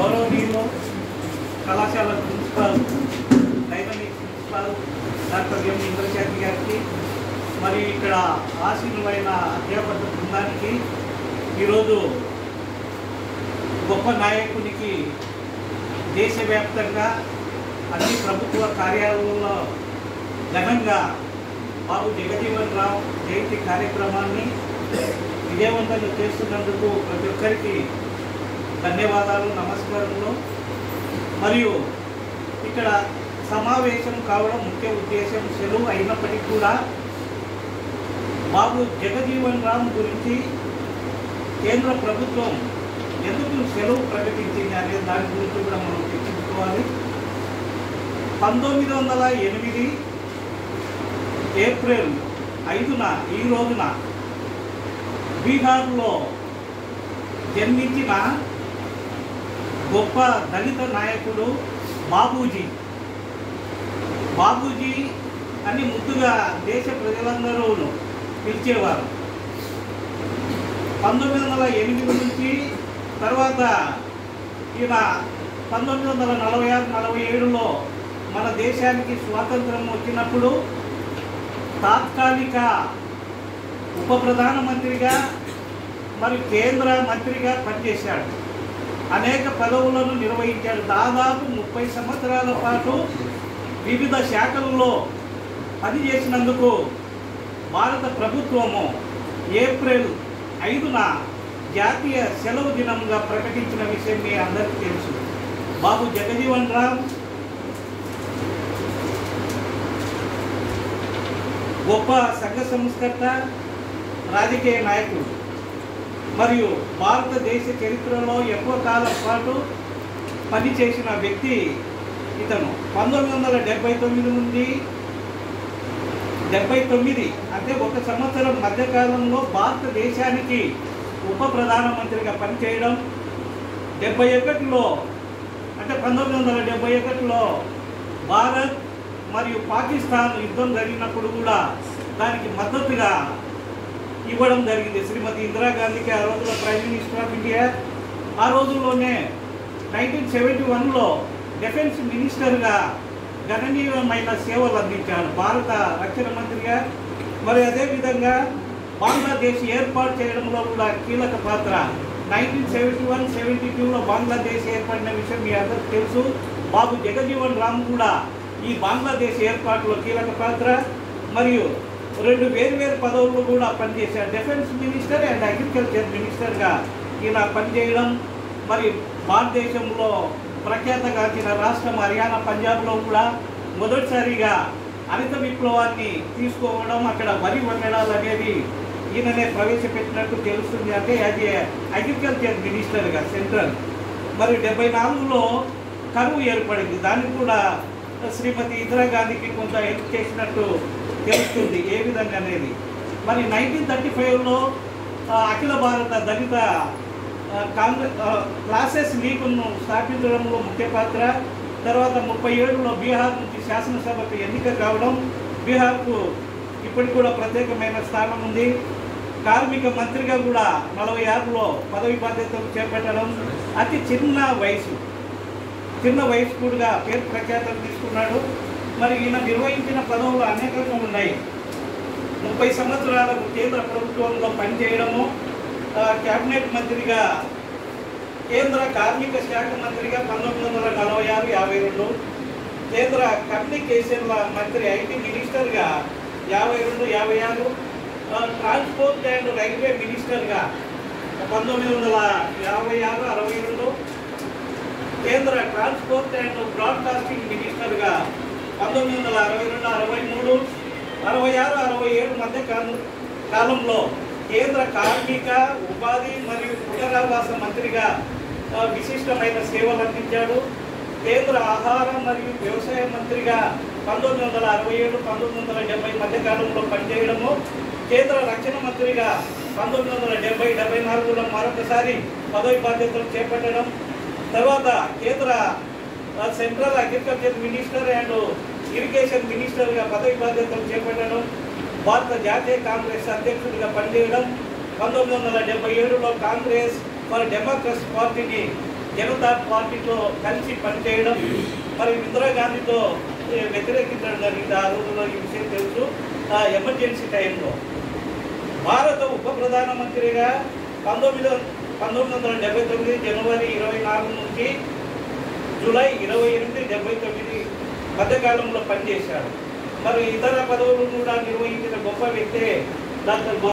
గౌరవనీయులు కళాశాల principal dynamic principal doctor M Indrashanti గారికి మరి ఇక్కడ ఆసీనులైన అధ్యాపక బృందానికి ఈరోజు గొప్ప నాయకునికి దేశవ్యాప్తంగా అన్ని ప్రభుత్వ కార్యాలయాల్లో ఘనంగా బాబు జగజీవన్ రామ్ జయంతి కార్యక్రమాన్ని విజయవంతంగా చేస్తున్నందుకు ప్రతి ఒక్కరికి ధన్యవాదాలు, నమస్కారములు. మరియు ఇక్కడ సమావేశం కావడం ముఖ్య ఉద్దేశం సెలవు అయినప్పటికీ కూడా బాబు జగజీవన్ రామ్ గురించి కేంద్ర ప్రభుత్వం ఎందుకు సెలవు ప్రకటించింది అనే దాని గురించి కూడా మనం చర్చించుకోవాలి. 1908 ఏప్రిల్ 5న ఈ రోజున బీహార్లో జన్మించిన గొప్ప దళిత నాయకుడు బాబూజీ అని ముద్దుగా దేశ ప్రజలందరూ పిలిచేవారు. 1908 నుంచి తర్వాత ఈయన 1946-47లో మన దేశానికి స్వాతంత్రం వచ్చినప్పుడు తాత్కాలిక ఉప ప్రధానమంత్రిగా మరియు కేంద్ర మంత్రిగా పనిచేశాడు. అనేక పదవులను నిర్వహించాడు. దాదాపు 30 సంవత్సరాల పాటు వివిధ శాఖల్లో పనిచేసినందుకు భారత ప్రభుత్వము ఏప్రిల్ 5న జాతీయ సెలవు దినంగా ప్రకటించిన విషయం మీ అందరికీ తెలుసు. బాబు జగజీవన్ రామ్ గొప్ప సంఘ సంస్కర్త, రాజకీయ నాయకుడు మరియు భారతదేశ చరిత్రలో ఎక్కువ కాలం పాటు పనిచేసిన వ్యక్తి ఇతను. 1979 నుండి 79 అంటే ఒక సంవత్సరం మధ్యకాలంలో భారతదేశానికి ఉప ప్రధానమంత్రిగా పనిచేయడం. 71లో అంటే 1971లో భారత్ మరియు పాకిస్తాన్ యుద్ధం జరిగినప్పుడు కూడా దానికి మద్దతుగా ఇవ్వడం జరిగింది శ్రీమతి ఇందిరాగాంధీకి, ఆ రోజుల్లో ప్రైమ్ మినిస్టర్ ఆఫ్ ఇండియా. ఆ రోజుల్లోనే 1971లో డిఫెన్స్ మినిస్టర్గా గణనీయమైన సేవలు అందించాడు, భారత రక్షణ మంత్రిగా. మరి అదేవిధంగా బంగ్లాదేశ్ ఏర్పాటు చేయడంలో కూడా కీలక పాత్ర. 1971-72లో బంగ్లాదేశ్ ఏర్పడిన విషయం మీ అందరికీ తెలుసు. బాబు జగజీవన్ రామ్ కూడా ఈ బంగ్లాదేశ్ ఏర్పాటులో కీలక పాత్ర. మరియు 2 వేర్వేరు పదవులు కూడా పనిచేశారు. డిఫెన్స్ మినిస్టర్ అండ్ అగ్రికల్చర్ మినిస్టర్గా ఈయన పనిచేయడం. మరి భారతదేశంలో ప్రఖ్యాతగాంచిన రాష్ట్రం హర్యానా, పంజాబ్లో కూడా మొదటిసారిగా హరిత విప్లవాన్ని తీసుకోవడం, అక్కడ వరి వంగడాలు అనేది ఈయననే ప్రవేశపెట్టినట్టు తెలుస్తుంది. అంటే అది అగ్రికల్చర్ మినిస్టర్గా సెంట్రల్. మరి 74లో కరువు ఏర్పడింది, దానికి కూడా శ్రీమతి ఇందిరాగాంధీకి కొంత హెల్ప్ చేసినట్టు తెలుస్తుంది ఏ విధంగా అనేది. మరి 1935లో అఖిల భారత దళిత కాంగ్రెస్ క్లాసెస్ లీగ్ను స్థాపించడంలో ముఖ్య పాత్ర. తర్వాత 37లో బీహార్ నుంచి శాసనసభకు ఎన్నిక కావడం. బీహార్కు ఇప్పటికి కూడా ప్రత్యేకమైన స్థానం ఉంది. కార్మిక మంత్రిగా కూడా 46లో పదవి బాధ్యతలు చేపట్టడం. అతి చిన్న వయస్కుడుగా పేరు ప్రఖ్యాతలు తీసుకున్నాడు. మరి ఈయన నిర్వహించిన పదవులు అనేకంగా ఉన్నాయి. 30 సంవత్సరాలకు కేంద్ర ప్రభుత్వంలో పనిచేయడము, క్యాబినెట్ మంత్రిగా, కేంద్ర కార్మిక శాఖ మంత్రిగా 1946-52, కేంద్ర కమ్యూనికేషన్ల మంత్రి ఐటీ మినిస్టర్గా 52-56, ట్రాన్స్పోర్ట్ అండ్ రైల్వే మినిస్టర్గా 1956-62, కేంద్ర ట్రాన్స్పోర్ట్ అండ్ బ్రాడ్కాస్టింగ్ మినిస్టర్గా 1962-63, 66-67 మధ్య కాలంలో కేంద్ర కార్మిక, ఉపాధి మరియు పునరావాస మంత్రిగా విశిష్టమైన సేవలు అందించాడు. కేంద్ర ఆహార మరియు వ్యవసాయ మంత్రిగా 1967-1970 మధ్య కాలంలో పనిచేయడము. కేంద్ర రక్షణ మంత్రిగా 1970-74లో మరొకసారి పదవి బాధ్యతలు చేపట్టడం. తర్వాత కేంద్ర central agriculture minister and irrigation మినిస్టర్గా పదవి బాధ్యతలు చేపట్టడం. భారత జాతీయ కాంగ్రెస్ అధ్యక్షుడిగా పనిచేయడం. 1977లో కాంగ్రెస్ ఫర్ డెమోక్రసీ పార్టీని జనతా పార్టీతో కలిసి పనిచేయడం, మరి ఇందిరాగాంధీతో వ్యతిరేకించడం జరిగింది. ఆ రోజుల్లో ఈ విషయం తెలుసు. ఎమర్జెన్సీ టైంలో భారత ఉప ప్రధానమంత్రిగా 1979 జనవరి 24 నుంచి జూలై 28, 79 మధ్యకాలంలో పనిచేశారు. మరి ఇతర పదవులు కూడా నిర్వహించిన గొప్ప వ్యక్తే డాక్టర్